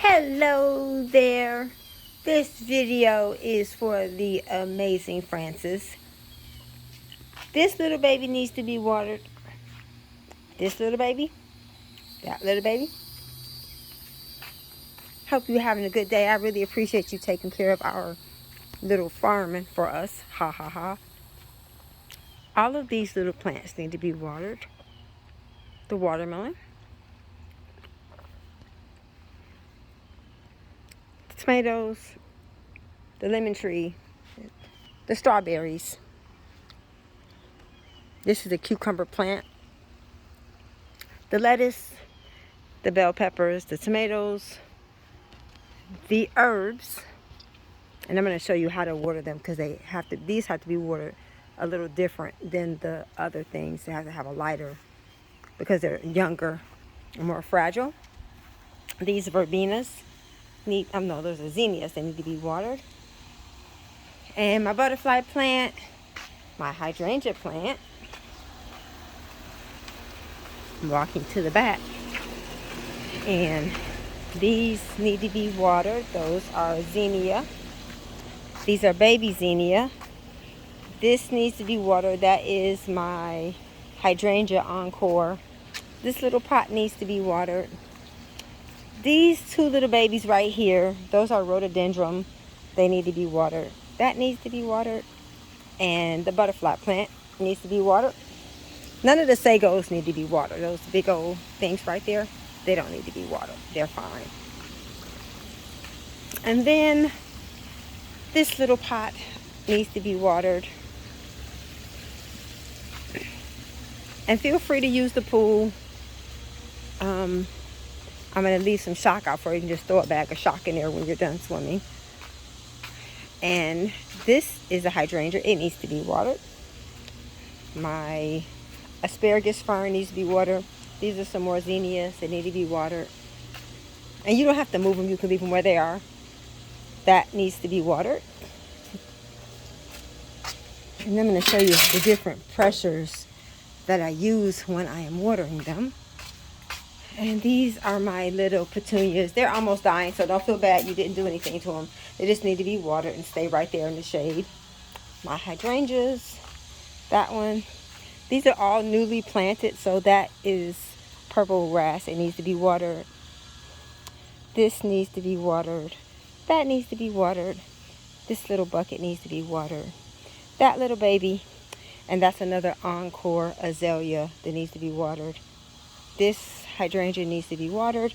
Hello there. This video is for the amazing Francis. This little baby needs to be watered. This little baby, that little baby. Hope you're having a good day. I really appreciate you taking care of our little farming for us. Ha ha ha. All of these little plants need to be watered. The watermelon, the tomatoes, the lemon tree, the strawberries. This is a cucumber plant. The lettuce, the bell peppers, the tomatoes, the herbs, and I'm going to show you how to water them because these have to be watered a little different than the other things. They have to have a lighter because they're younger and more fragile. These verbenas those are zinnias. They need to be watered. And my butterfly plant, my hydrangea plant. I'm walking to the back, and these need to be watered. Those are zinnia. These are baby zinnia. This needs to be watered. That is my hydrangea encore. This little pot needs to be watered. These two little babies right here, those are rhododendron. They need to be watered. That needs to be watered. And the butterfly plant needs to be watered. None of the sagos need to be watered. Those big old things right there, they don't need to be watered. They're fine. And then this little pot needs to be watered. And feel free to use the pool. I'm going to leave some shock out for you. You can just throw a bag of shock in there when you're done swimming. And this is a hydrangea. It needs to be watered. My asparagus fern needs to be watered. These are some more zinnias that need to be watered. And you don't have to move them. You can leave them where they are. That needs to be watered. And I'm going to show you the different pressures that I use when I am watering them. And these are my little petunias. They're almost dying, so don't feel bad you didn't do anything to them. They just need to be watered and stay right there in the shade. My hydrangeas, that one. These are all newly planted, so that is purple grass. It needs to be watered. This needs to be watered. That needs to be watered. This little bucket needs to be watered. That little baby, and that's another encore azalea that needs to be watered. This hydrangea needs to be watered,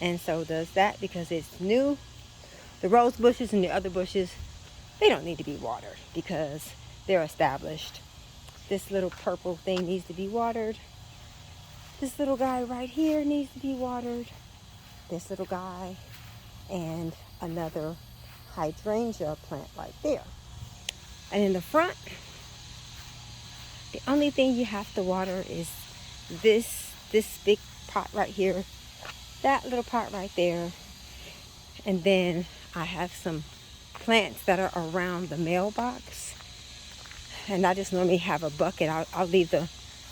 and so does that because it's new. The rose bushes and the other bushes, they don't need to be watered because they're established. This little purple thing needs to be watered. This little guy right here needs to be watered. This little guy, and another hydrangea plant right there. And in the front, the only thing you have to water is this big pot right here, that little pot right there, and then I have some plants that are around the mailbox, and I just normally have a bucket. I'll leave the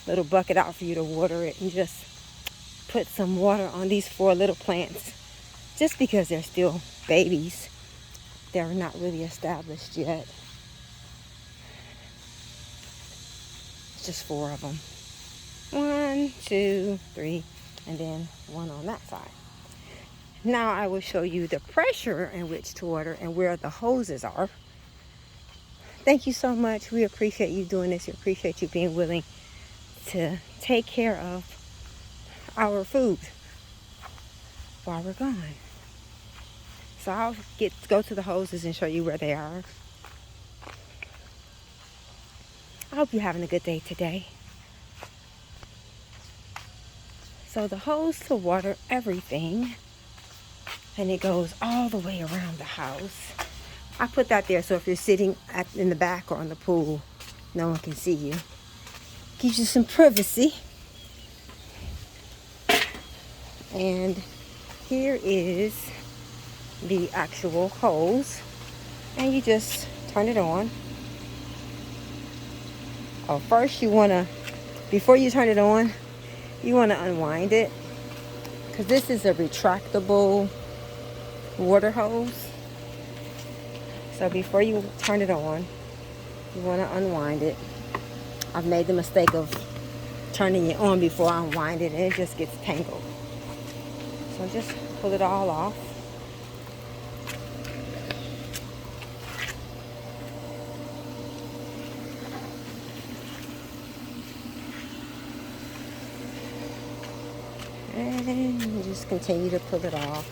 little bucket out for you to water it and just put some water on these 4 little plants just because they're still babies. They're not really established yet. It's just 4 of them. 1, 2, 3, and then 1 on that side. Now I will show you the pressure in which to water and where the hoses are. Thank you so much. We appreciate you doing this. We appreciate you being willing to take care of our food while we're gone. So I'll go to the hoses and show you where they are. I hope you're having a good day today. So the hose to water everything, and it goes all the way around the house. I put that there so if you're sitting in the back or on the pool, no one can see you. Gives you some privacy. And here is the actual hose, and you just turn it on. Oh, first before you turn it on, you want to unwind it because this is a retractable water hose. So before you turn it on, you want to unwind it. I've made the mistake of turning it on before I unwind it, and it just gets tangled. So just pull it all off. And you just continue to pull it off.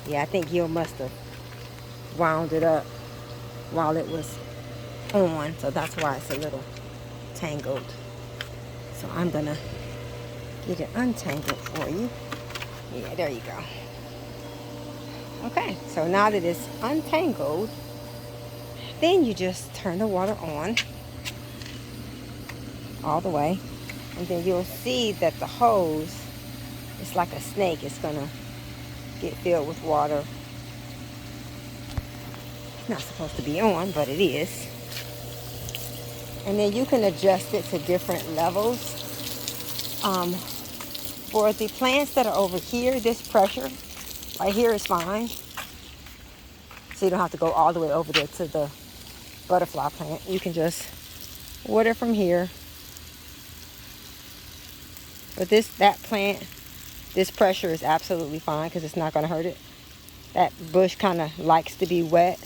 Yeah, I think Gil must have wound it up while it was on, so that's why it's a little tangled. So I'm gonna get it untangled for you. Yeah, there you go. Okay, so now that it's untangled, then you just turn the water on all the way, and then you'll see that the hose is like a snake. It's gonna get filled with water. It's not supposed to be on, but it is. And then you can adjust it to different levels. For the plants that are over here, this pressure right here is fine. So you don't have to go all the way over there to the butterfly plant. You can just water from here. But that plant, this pressure is absolutely fine because it's not going to hurt it. That bush kind of likes to be wet.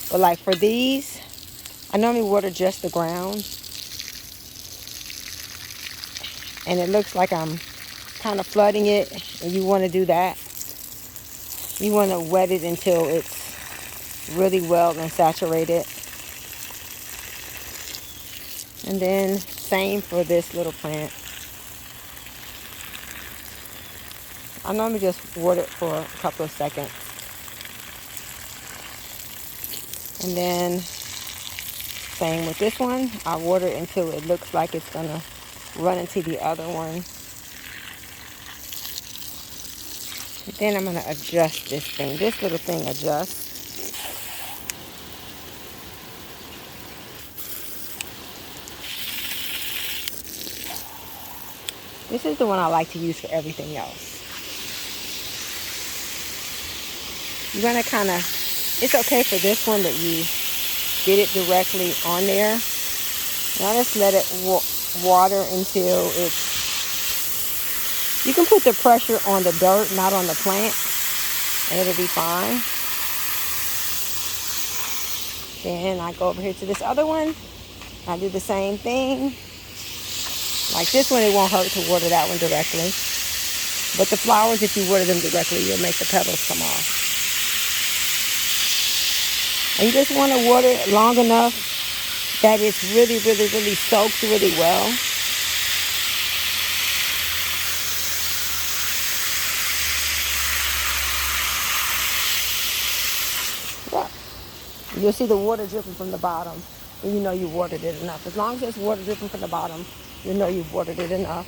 But like for these, I normally water just the ground. And it looks like I'm kind of flooding it, and you want to do that. You want to wet it until it's really well and saturated. And then same for this little plant. I normally just water it for a couple of seconds. And then same with this one. I water it until it looks like it's going to run into the other one. Then I'm going to adjust this thing. This little thing adjusts. This is the one I like to use for everything else. You're going to kind of, it's okay for this one that you get it directly on there. Now just let it water until it's, you can put the pressure on the dirt, not on the plant, and it'll be fine. Then I go over here to this other one. I do the same thing. Like this one, it won't hurt to water that one directly. But the flowers, if you water them directly, you'll make the petals come off. And you just want to water it long enough that it's really, really, really soaked really well. You'll see the water dripping from the bottom, and you know you watered it enough. As long as there's water dripping from the bottom, you know you've watered it enough.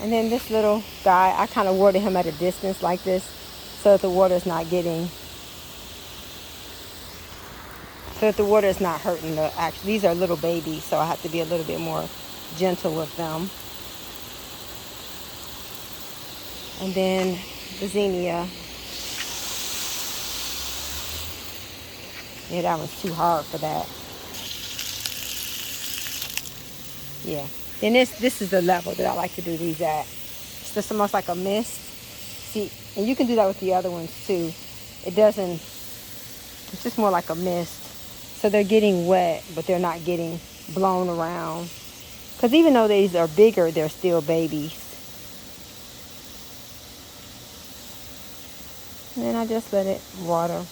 And then this little guy, I kind of water him at a distance like this, so that the water is not hurting the action. These are little babies, so I have to be a little bit more gentle with them. And then the zinnia. Yeah, that one's too hard for that. Yeah. Then this is the level that I like to do these at. It's just almost like a mist. See, and you can do that with the other ones too. It's just more like a mist. So they're getting wet, but they're not getting blown around. Because even though these are bigger, they're still babies. And then I just let it water.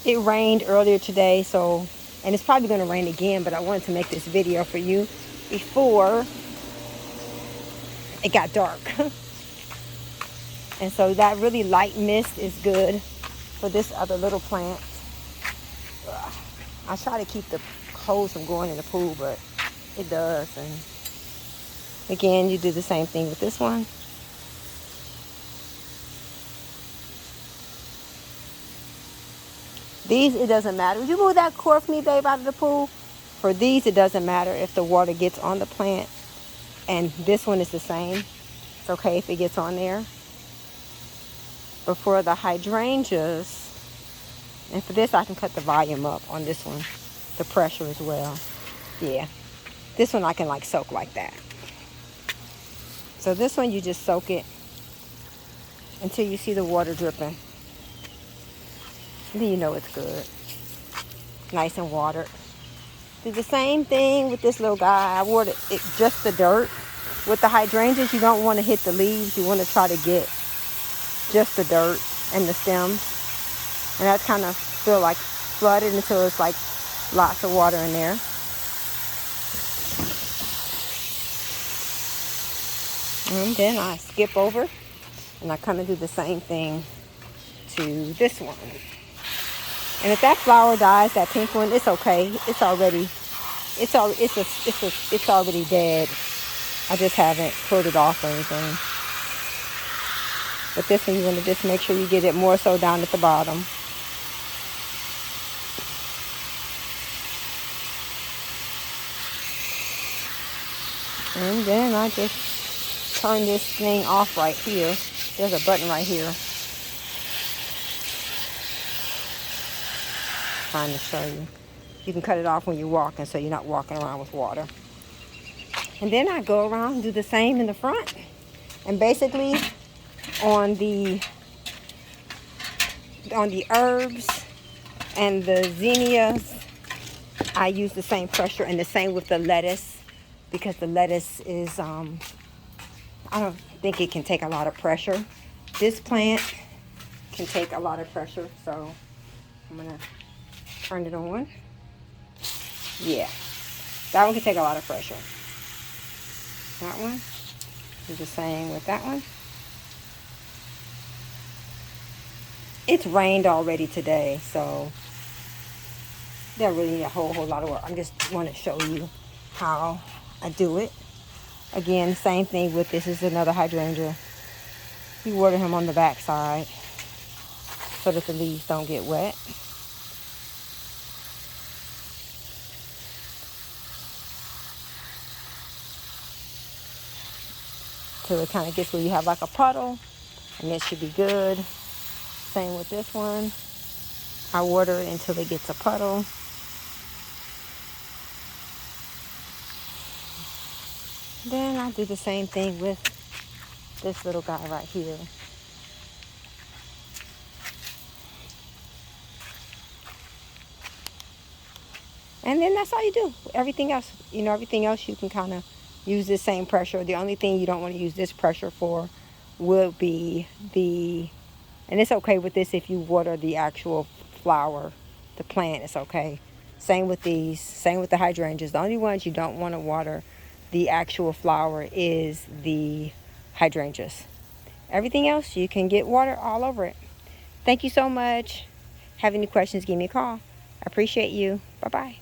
It rained earlier today, and it's probably going to rain again, but I wanted to make this video for you before it got dark. And so that really light mist is good for this other little plant. I try to keep the hose from going in the pool, but it does. And again, you do the same thing with this one. These, it doesn't matter. Would you move that cord for me, babe, out of the pool? For these, it doesn't matter if the water gets on the plant. And this one is the same. It's okay if it gets on there. But for the hydrangeas, and for this, I can cut the volume up on this one. The pressure as well. Yeah. This one I can like soak like that. So this one, you just soak it until you see the water dripping. And then you know it's good. Nice and watered. Do the same thing with this little guy. I watered it just the dirt. With the hydrangeas, you don't want to hit the leaves. You want to try to get just the dirt and the stems. And that's kind of feel like flooded until it's like lots of water in there. And then I skip over and I come and do the same thing to this one. And if that flower dies, that pink one, it's okay. It's already dead. I just haven't pulled it off or anything. But this one, you want to just make sure you get it more so down at the bottom. And then I just turn this thing off right here. There's a button right here. Trying to show you. You can cut it off when you're walking, so you're not walking around with water. And then I go around and do the same in the front. And basically on the herbs and the zinnias, I use the same pressure, and the same with the lettuce, because the lettuce is I don't think it can take a lot of pressure. This plant can take a lot of pressure, so I'm gonna turn it on. Yeah, that one can take a lot of pressure. That one, do the same with that one. It's rained already today, so there really need a whole lot of work. I just want to show you how I do it. Again, same thing with this. Is another hydrangea. You water him on the back side so that the leaves don't get wet. Till it kind of gets where you have like a puddle, and it should be good. Same with this one. I water it until it gets a puddle. Then I do the same thing with this little guy right here. And then that's all you do. Everything else, everything else you can kind of use the same pressure. The only thing you don't want to use this pressure for would be and it's okay with this if you water the actual flower, the plant, it's okay. Same with these, same with the hydrangeas. The only ones you don't want to water the actual flower is the hydrangeas. Everything else, you can get water all over it. Thank you so much. Have any questions, give me a call. I appreciate you. Bye-bye.